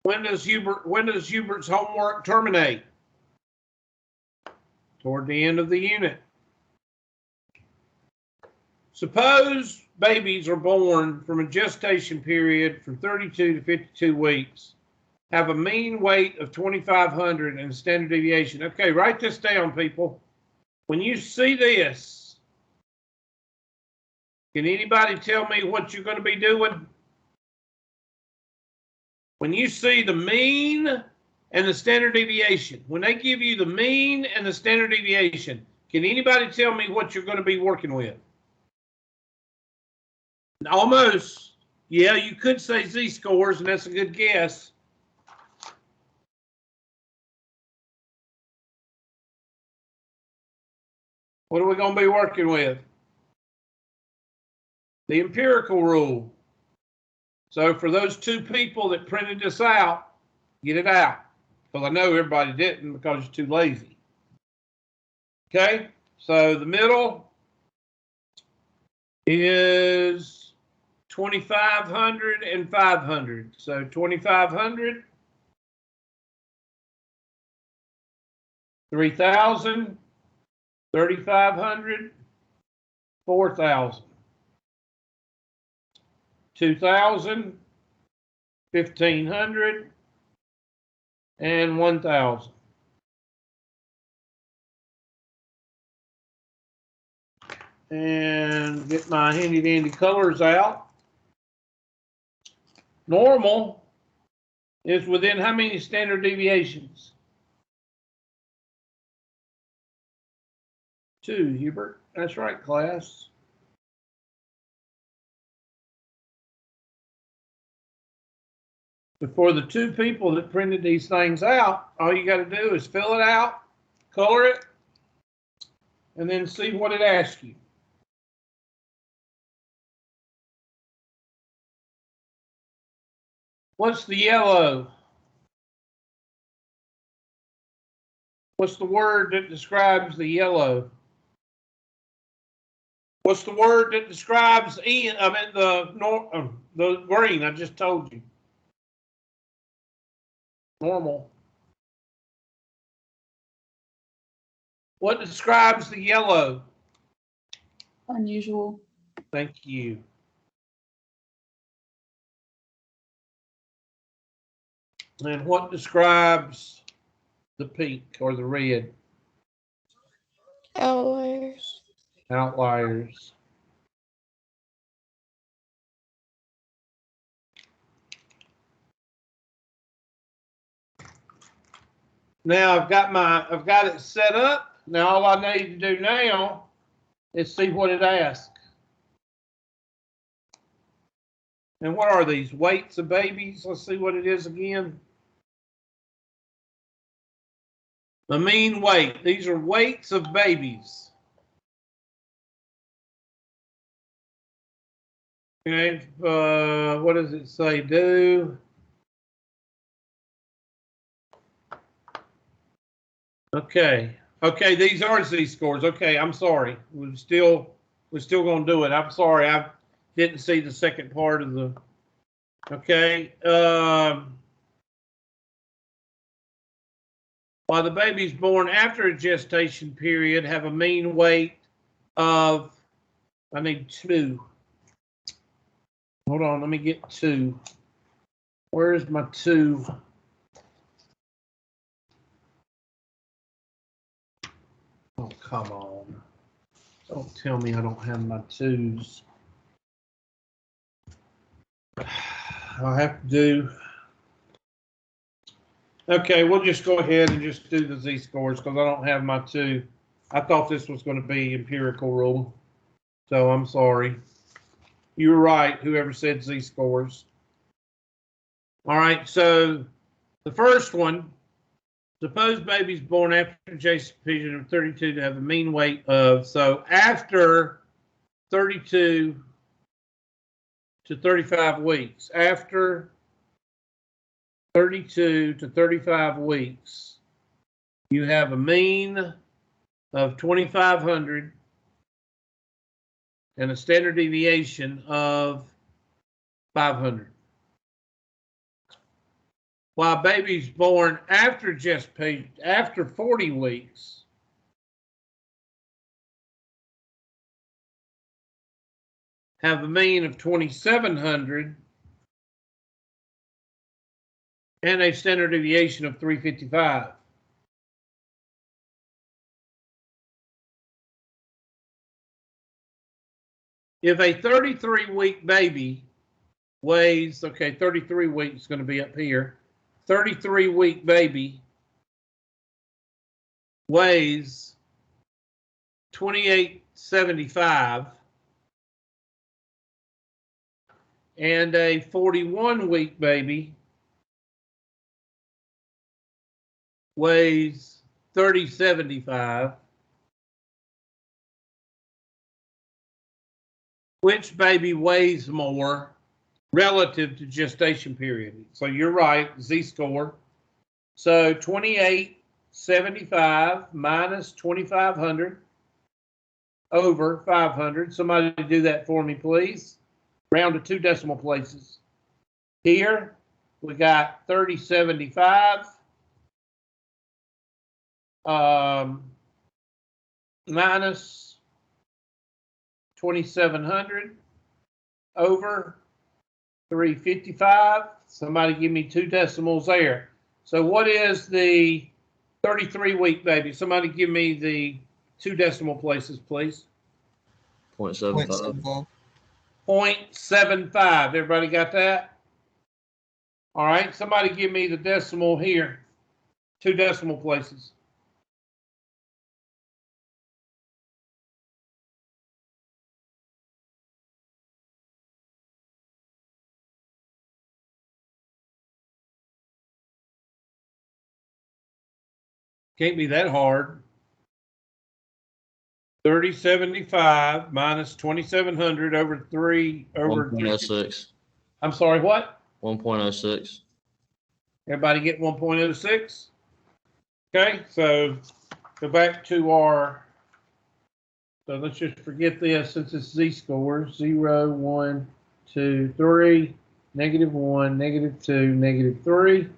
When does Hubert's homework terminate? Toward the end of the unit. Suppose babies are born from a gestation period from 32 to 52 weeks, have a mean weight of 2,500 and a standard deviation. Okay, write this down, people. When you see this, can anybody tell me what you're going to be doing? When you see the mean and the standard deviation, when they give you the mean and the standard deviation, can anybody tell me what you're going to be working with? Almost. Yeah, you could say z-scores, and that's a good guess. What are we going to be working with? The empirical rule. So for those two people that printed this out, get it out. Because I know everybody didn't because you're too lazy. Okay, so the middle is 2,500 and 500. So 2,500, 3,000, 3,500, 4,000, 2,000, 1,500, and 1,000. And get my handy dandy colors out. Normal is within how many standard deviations? 2, Hubert. That's right, class. For the two people that printed these things out, all you got to do is fill it out, color it, and then see what it asks you. What's the yellow? What's the word that describes the yellow? What's the word that describes the green? I just told you. Normal. What describes the yellow? Unusual. Thank you. And what describes the pink or the red? Outliers. Outliers. Now I've got it set up. Now all I need to do now is see what it asks. And what are these? Weights of babies? Let's see what it is again. The mean weight. These are weights of babies. Okay, what does it say? Do. Okay. Okay, these are z-scores. Okay, I'm sorry. We're still gonna do it. I'm sorry. I didn't see the second part of the. Okay. While the baby's born after a gestation period, have a mean weight of. I need 2. Hold on. Let me get 2. Where's my 2? Oh, come on. Don't tell me I don't have my 2s. I'll have to do. Okay, we'll just go ahead and just do the z-scores because I don't have my 2. I thought this was going to be empirical rule. So I'm sorry. You were right, whoever said z-scores. All right, so the first one, suppose baby's born after gestation of 32 to have a mean weight of, so after 32 to 35 weeks, after 32 to 35 weeks, you have a mean of 2,500 and a standard deviation of 500. While babies born after gestation, after 40 weeks, have a mean of 2,700 and a standard deviation of 355. If a 33-week baby weighs, okay, 33 weeks is going to be up here. 33-week baby weighs 2875 and a 41-week baby weighs 3075. Which baby weighs more relative to gestation period? So you're right, z-score. So 2875 minus 2,500 over 500. Somebody do that for me, please. Round to 2 decimal places. Here we got 3075 minus 2,700 over 355. Somebody give me 2 decimals there. So what is the 33-week baby? Somebody give me the 2 decimal places, please. 0.75. 0.75. Everybody got that? All right. Somebody give me the decimal here. 2 decimal places. Can't be that hard. 3075 minus 2,700 over 3 over 1.06. I'm sorry, what? 1.06. Everybody get 1.06? Okay, so go back to our, so let's just forget this since it's z-score. 0, 1, 2, 3, -1, -2, -3.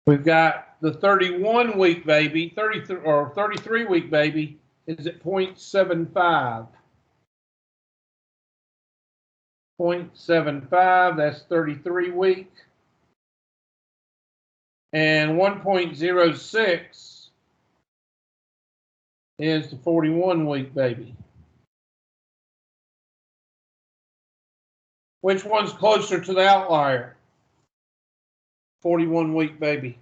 We've got the 31-week baby, 33 or 33-week baby is at 0.75. 0.75, that's 33-week. And 1.06 is the 41-week baby. Which one's closer to the outlier? 41-week baby.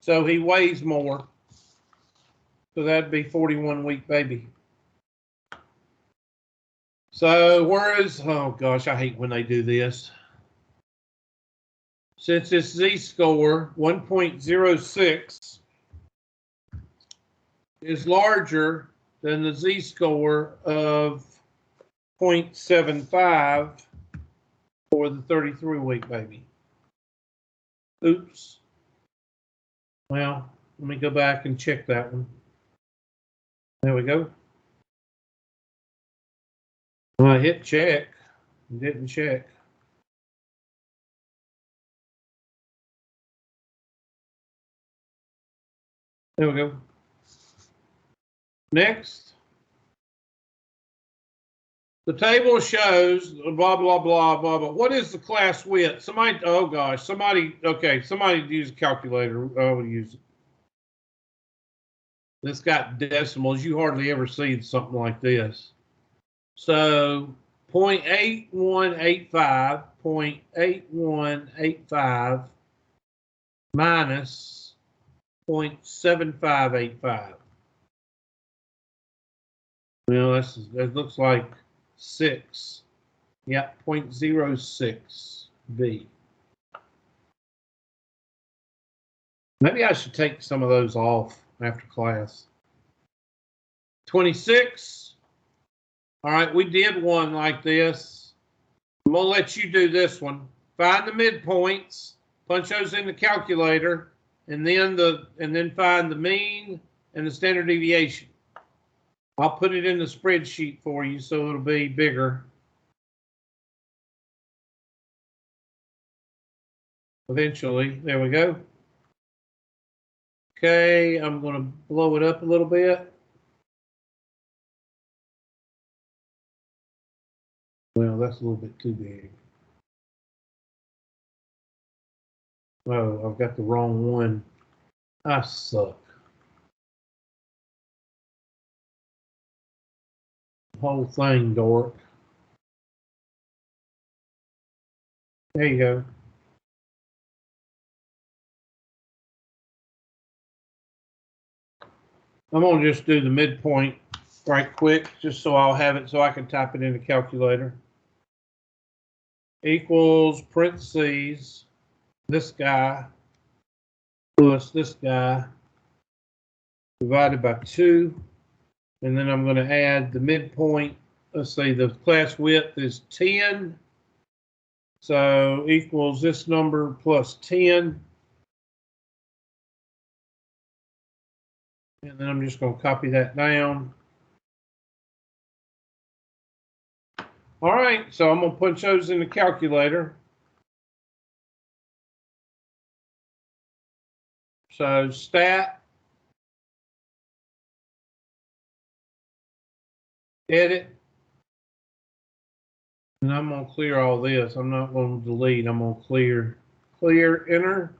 So he weighs more. So that'd be 41-week baby. So where is, oh gosh, I hate when they do this. Since it's z-score, 1.06 is larger than the z-score of 0.75 for the 33-week baby. Oops. Well, let me go back and check that one. There we go. Well, I hit check. Didn't check. There we go. Next. The table shows blah, blah, blah, blah, blah. What is the class width? Somebody, oh gosh, somebody use a calculator. I would use it. This got decimals. You hardly ever see something like this. So 0.8185 minus 0.7585. Well, that looks like 6. Yeah, 0.06 V. Maybe I should take some of those off after class. 26. All right, we did one like this. I'm gonna let you do this one. Find the midpoints, punch those in the calculator, and then find the mean and the standard deviation. I'll put it in the spreadsheet for you so it'll be bigger. Eventually, there we go. Okay, I'm going to blow it up a little bit. Well, that's a little bit too big. Oh, I've got the wrong one. I suck. Whole thing, dork. There you go. I'm going to just do the midpoint right quick, just so I'll have it so I can type it in the calculator. Equals parentheses, this guy plus this guy divided by 2. And then I'm going to add the midpoint. Let's see, the class width is 10. So equals this number plus 10. And then I'm just going to copy that down. All right, so I'm going to punch those in the calculator. So stat, edit, and I'm going to clear all this. I'm not going to delete. I'm going to clear, enter,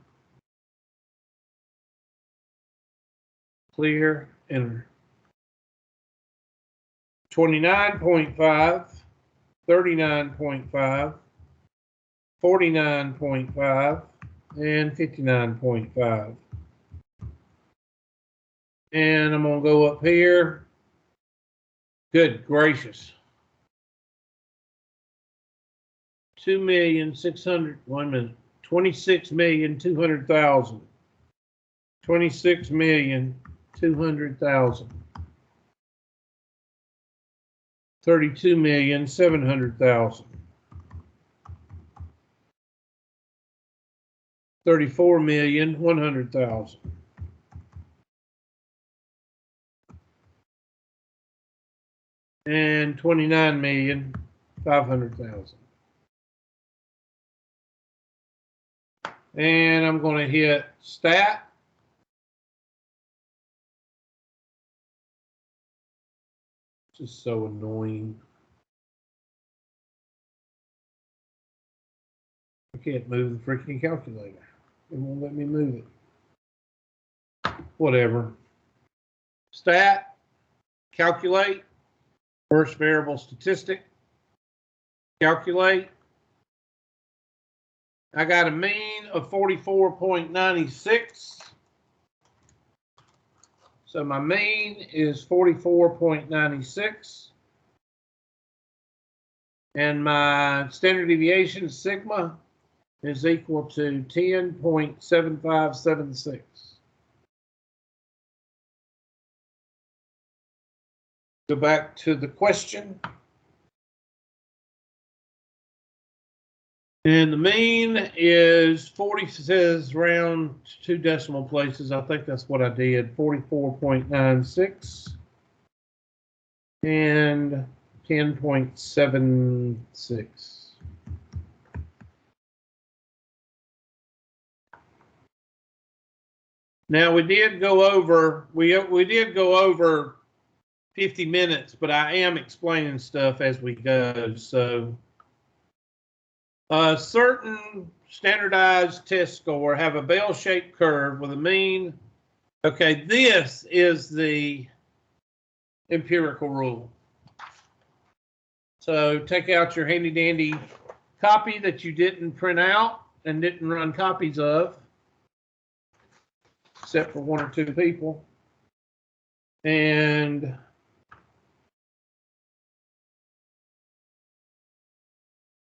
clear, enter. 29.5, 39.5, 49.5, and 59.5. And I'm going to go up here. Good gracious. 2,600,000, 1 minute, 26,200,000. 26,200,000. 32,700,000. 34,100,000. And 29,500,000. And I'm going to hit stat. Just so annoying. I can't move the freaking calculator. It won't let me move it. Whatever. Stat, calculate, first variable statistic, calculate. I got a mean of 44.96. So my mean is 44.96. And my standard deviation, sigma, is equal to 10.7576. Go back to the question. And the mean is 40, says round 2 decimal places. I think that's what I did, 44.96 and 10.76. Now we did go over, we did go over 50 minutes, but I am explaining stuff as we go. So a certain standardized test score have a bell-shaped curve with a mean. Okay, this is the empirical rule. So take out your handy dandy copy that you didn't print out and didn't run copies of, except for 1 or 2 people. And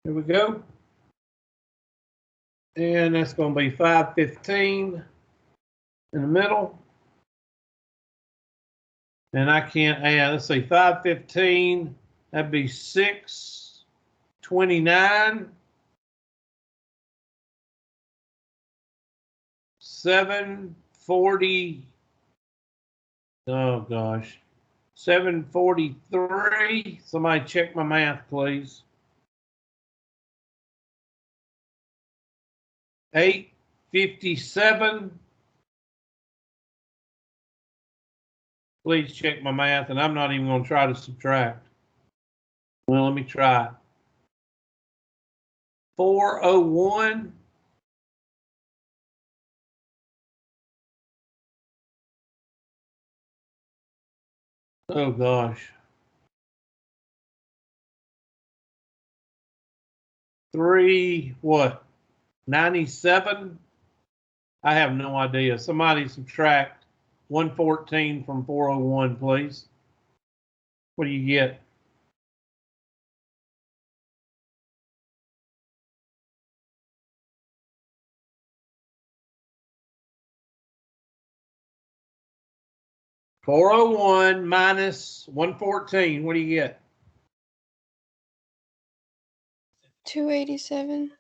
here we go. And that's going to be 515 in the middle. And I can't add, let's see, 515, that'd be 629. 740, oh gosh, 743. Somebody check my math, please. 857. Please check my math, and I'm not even going to try to subtract. Well, let me try it. 401. Oh gosh. 3 what? 97? I have no idea. Somebody subtract 114 from 401, please. What do you get? $401 minus 114. What do you get? 287.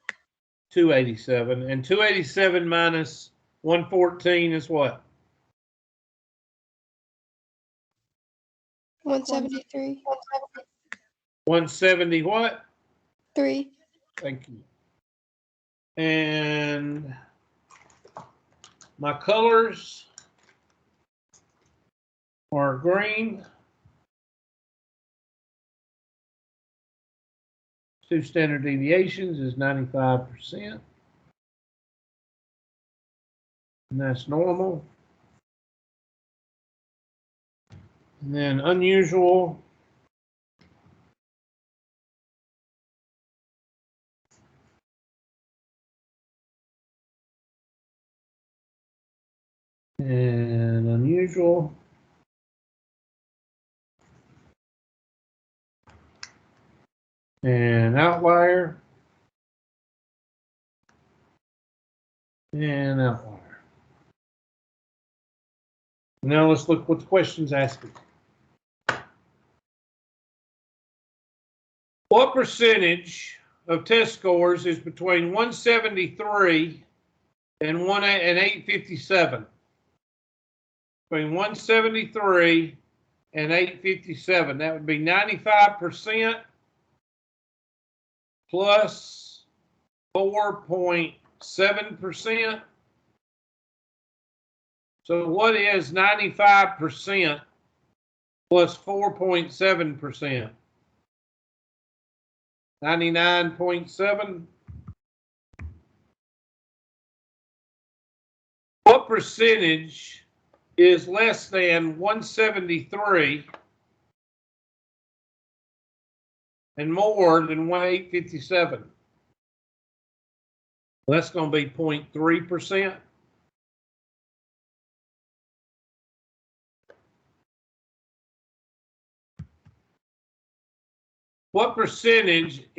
287. And 287 minus 114 is what? 173. 170 what? 3. Thank you. And my colors are green. 2 standard deviations is 95%. And that's normal. And then unusual. And unusual. And outlier. And outlier. Now let's look what the question's asking. What percentage of test scores is between 173 and 857? Between 173 and 857, that would be 95% plus 4.7%. So what is 95% plus 4.7%? 99.7. What percentage is less than 173 and more than 857? Well, that's going to be 0.3%. What percentage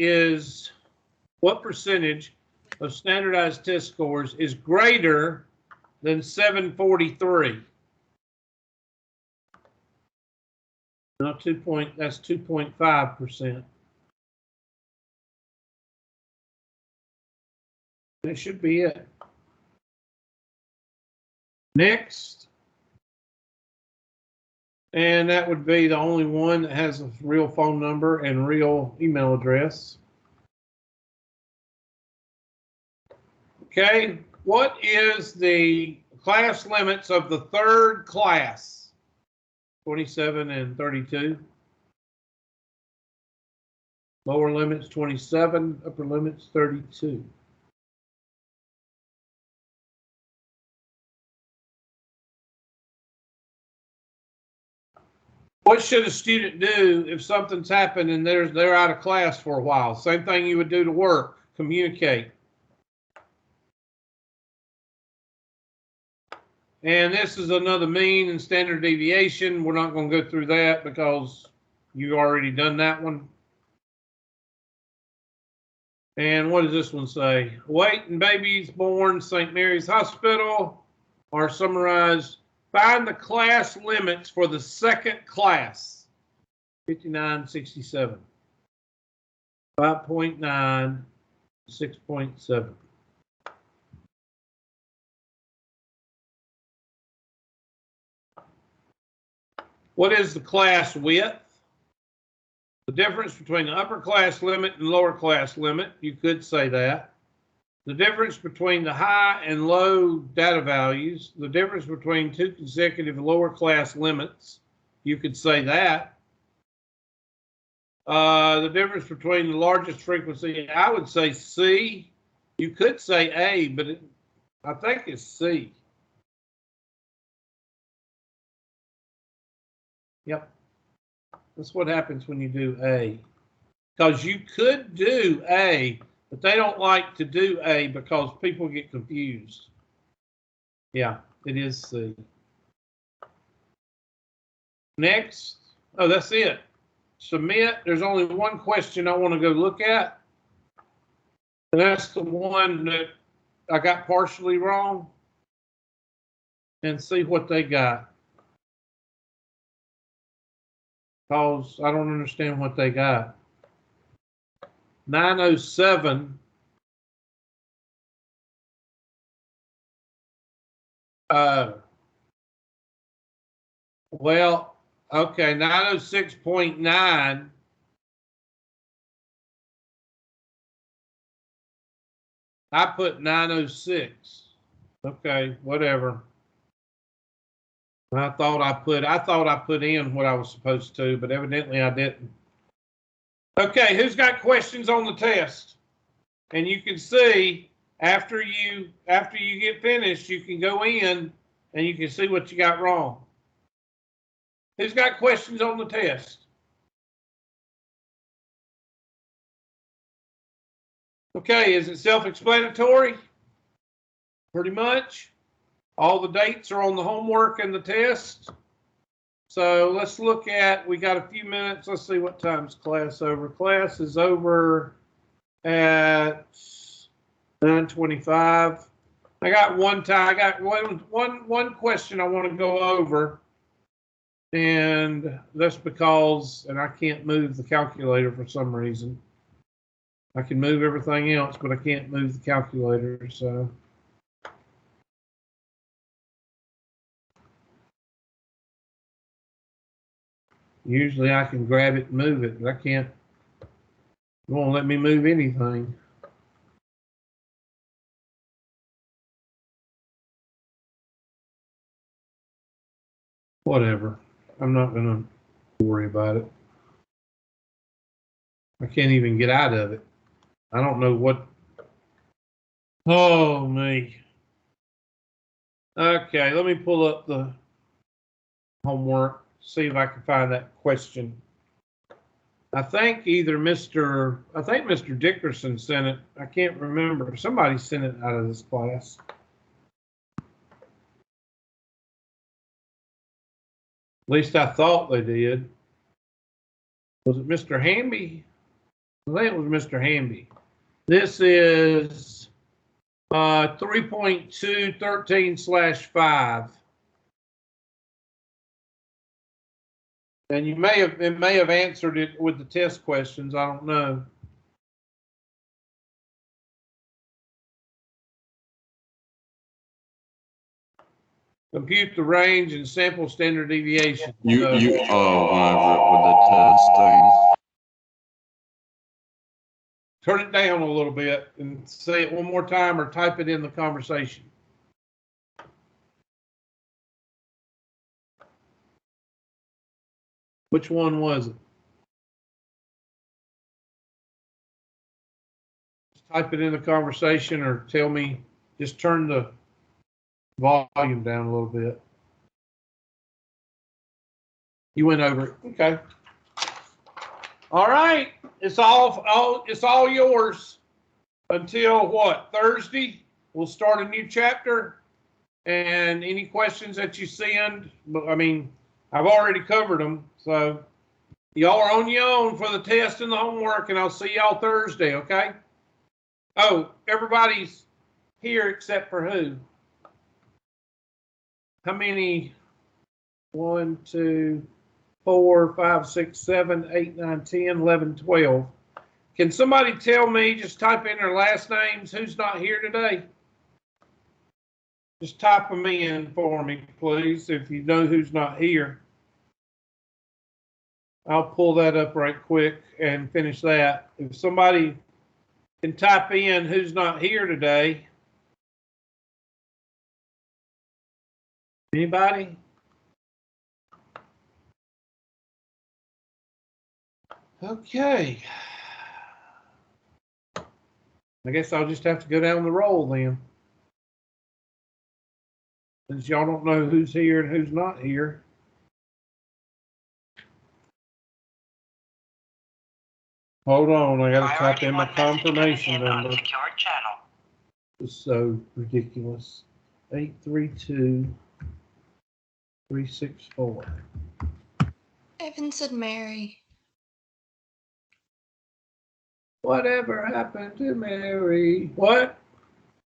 of standardized test scores is greater than 743? No, that's 2.5%. That should be it. Next. And that would be the only one that has a real phone number and real email address. Okay, what is the class limits of the 3rd class? 27 and 32. Lower limit's 27, upper limit's 32. What should a student do if something's happened and they're out of class for a while? Same thing you would do to work, communicate. And this is another mean and standard deviation. We're not going to go through that because you've already done that one. And what does this one say? Weight and babies born St. Mary's Hospital are summarized. Find the class limits for the second class. 5967. 5.9, 6.7. What is the class width? The difference between the upper class limit and lower class limit, you could say that. The difference between the high and low data values, the difference between two consecutive lower class limits, you could say that. The difference between the largest frequency, I would say C. You could say A, but I think it's C. Yep. That's what happens when you do A. Because you could do A, but they don't like to do A because people get confused. Yeah, it is C. Next. Oh, that's it. Submit. There's only one question I want to go look at. And that's the one that I got partially wrong. And see what they got. Because I don't understand what they got. 907. Well, okay, 906.9. I put 906. Okay, whatever. I thought I put in what I was supposed to, but evidently I didn't. Okay, who's got questions on the test? And you can see after you get finished, you can go in and you can see what you got wrong. Who's got questions on the test? Okay, is it self-explanatory? Pretty much. All the dates are on the homework and the test. So let's look at, we got a few minutes. Let's see what time's class over. Class is over at 9:25. I got one question I want to go over. And that's because, and I can't move the calculator for some reason. I can move everything else, but I can't move the calculator, so. Usually I can grab it and move it, but I can't. It won't let me move anything. Whatever. I'm not going to worry about it. I can't even get out of it. I don't know what. Oh, me. Okay, let me pull up the homework, see if I can find that question. I think Mr. Dickerson sent it. I can't remember. Somebody sent it out of this class. At least I thought they did. Was it Mr. Hamby? I think it was Mr. Hamby. This is 3.213/5. And it may have answered it with the test questions. I don't know. Compute the range and sample standard deviation. Whenever with the test thing. Turn it down a little bit and say it one more time or type it in the conversation. Which one was it? Just type it in the conversation or tell me, just turn the volume down a little bit. You went over it. Okay. All right. It's all yours until what? Thursday. We'll start a new chapter. And any questions that you send, I mean, I've already covered them. So y'all are on your own for the test and the homework, and I'll see y'all Thursday, okay? Oh, everybody's here except for who? How many? 1, 2, 4, 5, 6, 7, 8, 9, 10, 11, 12. Can somebody tell me, just type in their last names, who's not here today? Just type them in for me, please, if you know who's not here. I'll pull that up right quick and finish that. If somebody can type in who's not here today. Anybody? Okay. I guess I'll just have to go down the roll then. Since y'all don't know who's here and who's not here. Hold on, I gotta type in my confirmation number. It's so ridiculous. 832-364. Evan said Mary. Whatever happened to Mary? What?